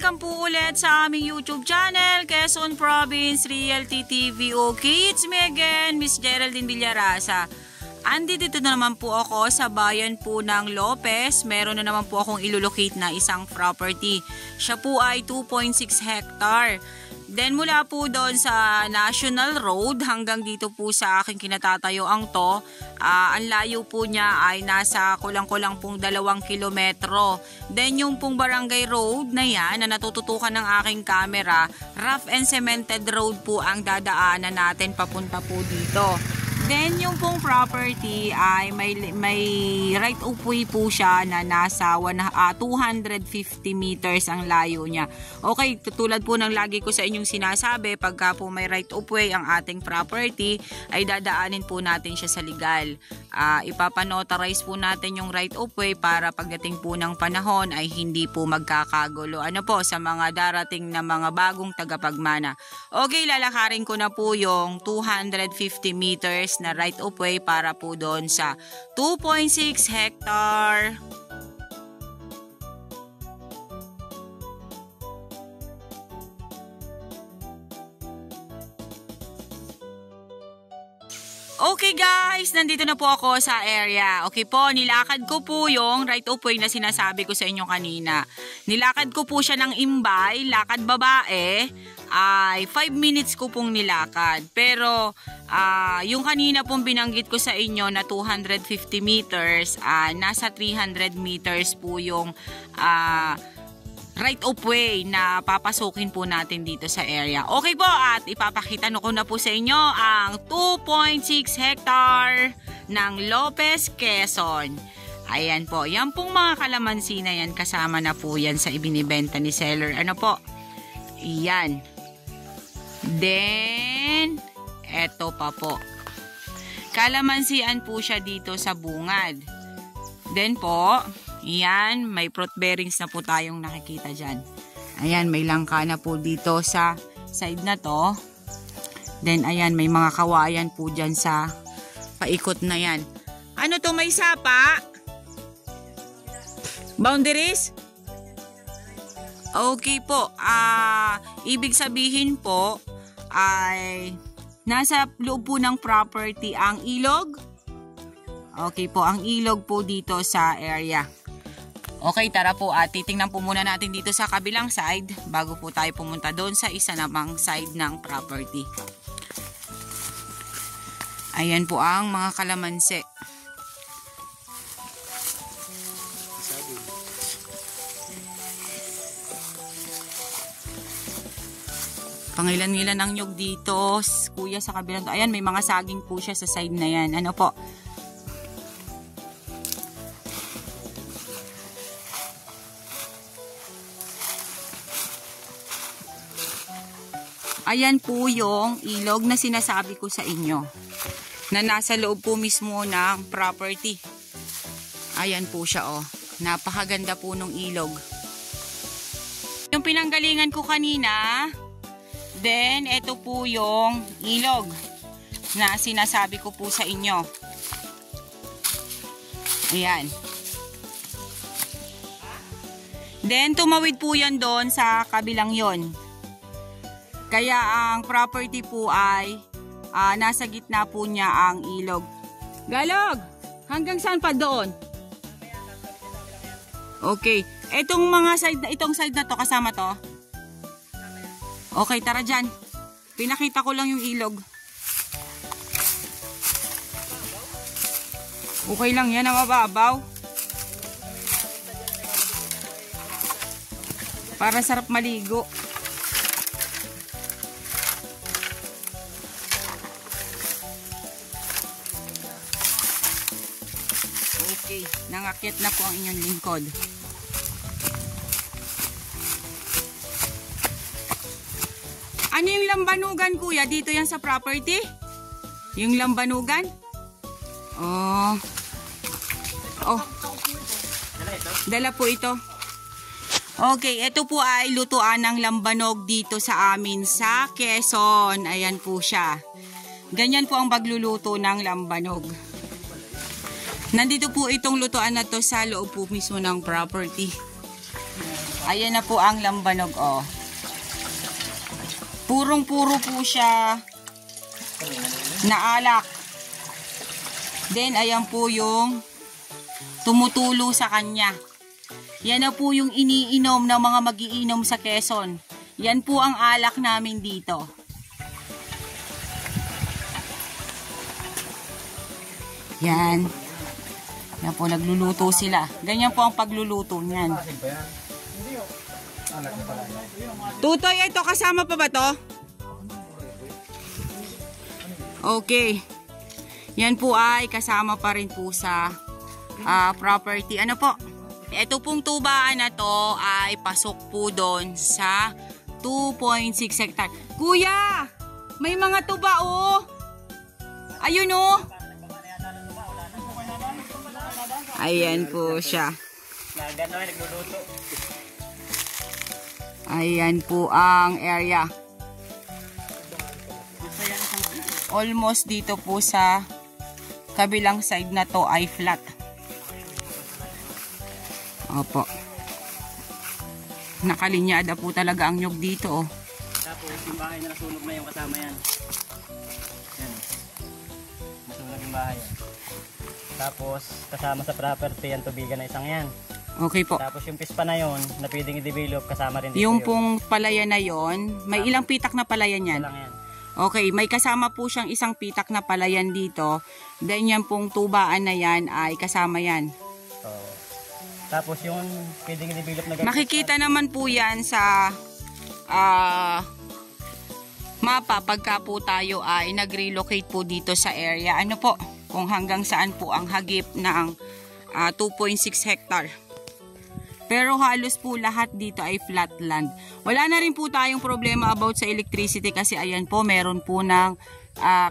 welcome po ulit sa aming YouTube channel, Quezon Province Realty TV. Okay, it's me again, Miss Geraldine Villarasa. Andito na naman po ako sa bayan po ng Lopez. Meron na naman po akong ilolocate na isang property. Siya po ay 2.6 hectare. Then mula po doon sa National Road hanggang dito po sa aking kinatatayoang to, ang layo po niya ay nasa kulang-kulang pong 2 kilometro. Then yung pong barangay road na yan na natututukan ng aking camera, rough and cemented road po ang dadaanan natin papunta po dito. Then yung pong property ay may right of way po siya na nasa 250 meters ang layo niya. Okay, tulad po ng lagi ko sa inyong sinasabi, pagka po may right of way ang ating property, ay dadaanin po natin siya sa legal. Ipapanotarize po natin yung right of way para pagdating po ng panahon ay hindi po magkakagulo. Ano po, sa mga darating na mga bagong tagapagmana. Okay, lalakarin ko na po yung 250 meters na right of way para po doon sa 2.6 hectare. Okay guys, nandito na po ako sa area. Okay po, nilakad ko po yung right of way na sinasabi ko sa inyo kanina. Nilakad ko po siya ng imbay, lakad babae, ay 5 minutes ko pong nilakad. Pero yung kanina pong binanggit ko sa inyo na 250 meters, nasa 300 meters po yung right of way na papasukin po natin dito sa area. Okay po, at ipapakita ko na po sa inyo ang 2.6 hectare ng Lopez, Quezon. Ayan po, yan pong mga kalamansi na yan, kasama na po yan sa ibinibenta ni seller. Ano po? Yan. Then, eto pa po. Kalamansian po siya dito sa bungad. Then po, yan, may fruit bearings na po tayong nakikita dyan. Ayan, may langka na po dito sa side na to. Then, ayan, may mga kawayan po dyan sa paikot na yan. Ano to, may sapa? Boundaries? Okay po. Ibig sabihin po ay nasa loob po ng property ang ilog. Okay po, ang ilog po dito sa area. Okay, tara po at titingnan po muna natin dito sa kabilang side bago po tayo pumunta doon sa isa namang side ng property. Ayan po ang mga kalamansi. Pangilan-ngilan ang nyug dito, kuya, sa kabilang. Ayan, may mga saging po siya sa side na yan. Ano po? Ayan po yung ilog na sinasabi ko sa inyo, na nasa loob po mismo ng property. Ayan po siya, oh. Napakaganda po nung ilog. Yung pinanggalingan ko kanina, then ito po yung ilog na sinasabi ko po sa inyo. Ayan. Then tumawid po yan doon sa kabilang yon. Kaya ang property po ay nasa gitna po niya ang ilog. Galog! Hanggang saan pa doon? Okay. Itong mga side, itong side na to, kasama to? Okay, tara dyan. Pinakita ko lang yung ilog. Okay lang yan, mababaw. Para sarap maligo. Okay, nangakyat na po ang inyong lingkod. Ano yung lambanugan, kuya? Dito yan sa property? Yung lambanugan? Oh. Oh. Dala po ito. Okay, ito po ay lutuan ng lambanog dito sa amin sa Quezon. Ayan po siya. Ganyan po ang pagluluto ng lambanog. Nandito po itong lutuan na to sa loob po mismo ng property. Ayan na po ang lambanog, oh. Purong-puro po siya na alak. Then, ayan po yung tumutulo sa kanya. Yan na po yung iniinom ng mga magiinom sa Quezon. Yan po ang alak namin dito. Yan. Yan po, nagluluto sila. Ganyan po ang pagluluto niyan. Tutoy, ito kasama pa ba to? Okay. Yan po ay kasama pa rin po sa property. Ano po? Ito pong tubaan na to ay pasok po doon sa 2.6 hectare. Kuya! May mga tuba oh! Ayun oh! Ayan po siya. Ayan po ang area. Almost dito po sa kabilang side na to ay flat. Opo. Nakalinyada po talaga ang nyug dito oh. Tapos yung bahay na nasunog na yung kasama yan. Yan. Nasunog yung bahay yan. Tapos kasama sa property ang tubigan na isang yan. Okay po. Tapos yung pispa na yon na pwedeng i-develop kasama rin dito yung yun. pong palayan na yon, may ilang pitak na palayan yan? Lang yan. Okay, may kasama po siyang isang pitak na palayan dito. Then yan pong tubaan na yan ay kasama yan. So, tapos yung pwedeng i-develop na makikita naman po yan sa mapa pagka po tayo ay nag-relocate po dito sa area. Ano po? Kung hanggang saan po ang hagip ng 2.6 hectare. Pero halos po lahat dito ay flat land. Wala na rin po tayong problema about sa electricity kasi ayan po meron po ng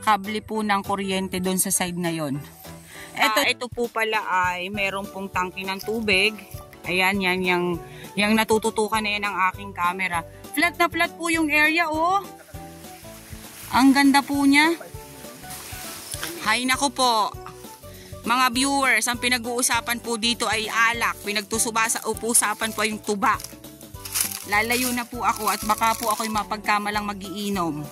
kable po ng kuryente doon sa side na yon. Ito po pala ay meron pong tangke ng tubig. Ayan, yan yung natututukan na yan ng aking camera. Flat na flat po yung area oh. Ang ganda po niya. Hay nako po. Mga viewers, ang pinag-uusapan po dito ay alak. Pinag-usapan po yung tuba. Lalayo na po ako at baka po ako'y mapagkamalang magiinom.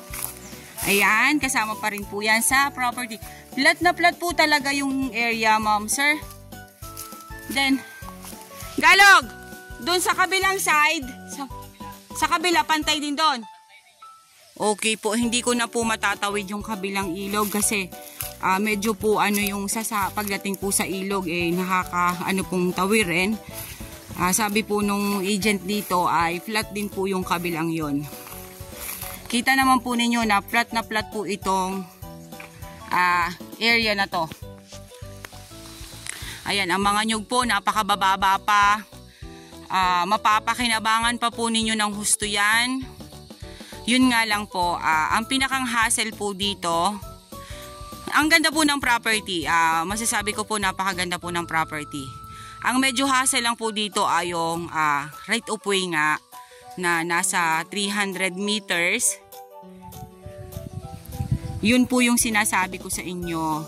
Ayan, kasama pa rin po yan sa property. Flat na flat po talaga yung area, ma'am, sir. Then, Galog! Doon sa kabilang side, sa kabila, pantay din doon. Okay po, hindi ko na po matatawid yung kabilang ilog kasi medyo po yung pagdating po sa ilog pong tawirin. Sabi po nung agent dito ay flat din po yung kabilang yon. Kita naman po ninyo na flat po itong area na to. Ayan, ang mga nyug po napakabababa pa. Mapapakinabangan pa po ninyo ng husto yan. Yun nga lang po, ang pinakang hassle po dito, ang ganda po ng property. Masasabi ko po napakaganda po ng property. Ang medyo hassle lang po dito ay yung right of way nga na nasa 300 meters. Yun po yung sinasabi ko sa inyo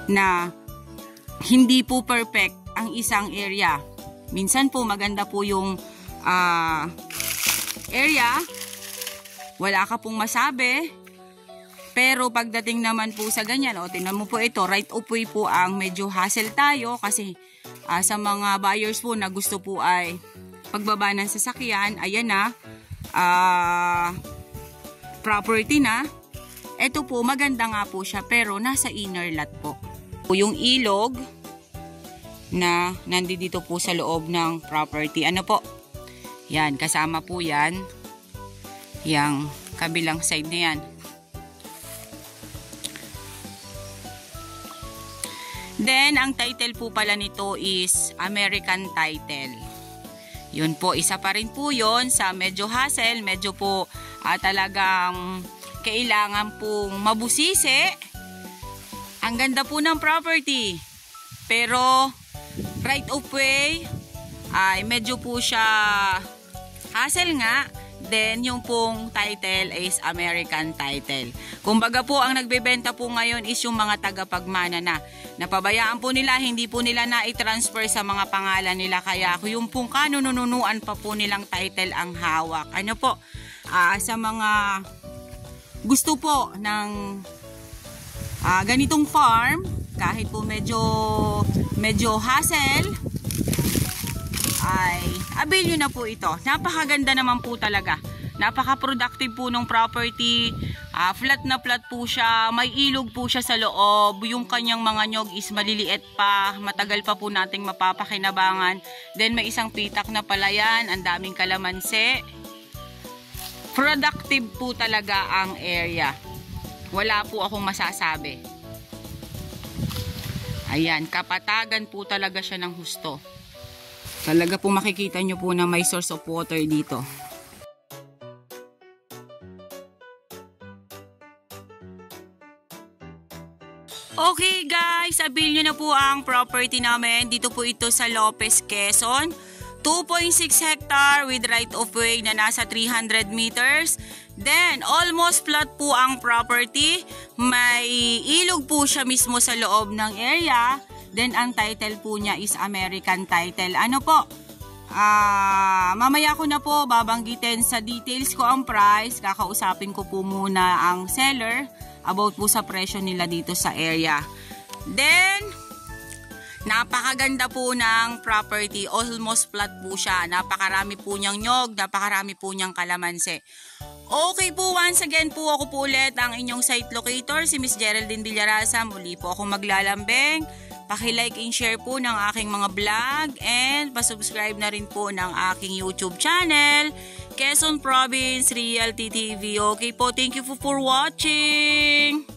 na hindi po perfect ang isang area. Minsan po maganda po yung area, wala ka pong masabi. Pero pagdating naman po sa ganyan, tingnan mo po ito, right of way po ang medyo hassle tayo kasi sa mga buyers po na gusto po ay pagbaba ng sasakyan, ayan na, property na. Ito po, maganda nga po siya pero nasa inner lot po. Yung ilog na nandito po sa loob ng property. Ano po? Yan, kasama po yan. Yang kabilang side na yan. Then, ang title po pala nito is American title. Yun po, isa pa rin po yun sa medyo hassle, medyo po talagang kailangan pong mabusisi. Ang ganda po ng property. Pero, right of way, ay medyo po siya hassle nga. Then, yung pong title is American title. Kumbaga po, ang nagbebenta po ngayon is yung mga tagapagmana na. Napabayaan po nila, hindi po nila na-transfer sa mga pangalan nila. Kaya yung pong kanununuan pa po nilang title ang hawak. Ano po, sa mga gusto po ng ganitong farm, kahit po medyo hassle, ay avail nyo na po ito. Napakaganda naman po talaga. Napaka-productive po ng property. Flat na flat po siya. May ilog po siya sa loob. Yung kanyang mga nyog is maliliit pa. Matagal pa po nating mapapakinabangan. Then may isang pitak na palayan. Ang daming kalamansi. Productive po talaga ang area. Wala po akong masasabi. Ayan, kapatagan po talaga siya ng husto. Talaga po makikita nyo po na may source of water dito. Okay guys, avail nyo na po ang property namin. Dito po ito sa Lopez, Quezon. 2.6 hectare with right of way na nasa 300 meters. Then, almost flat po ang property. May ilog po siya mismo sa loob ng area. Then, ang title po niya is American title. Ano po? Mamaya ko na po babanggitin sa details ko ang price. Kakausapin ko po muna ang seller about po sa presyo nila dito sa area. Then, napakaganda po ng property. Almost flat po siya. Napakarami po niyang nyog. Napakarami po niyang kalamansi. Okay po, once again po ako po ulit ang inyong site locator, si Miss Geraldine Villarasa. Muli po ako maglalambing. Paki-like and share po ng aking mga vlog and pasubscribe na rin po ng aking YouTube channel, Quezon Province Realty TV. Okay po, thank you for watching!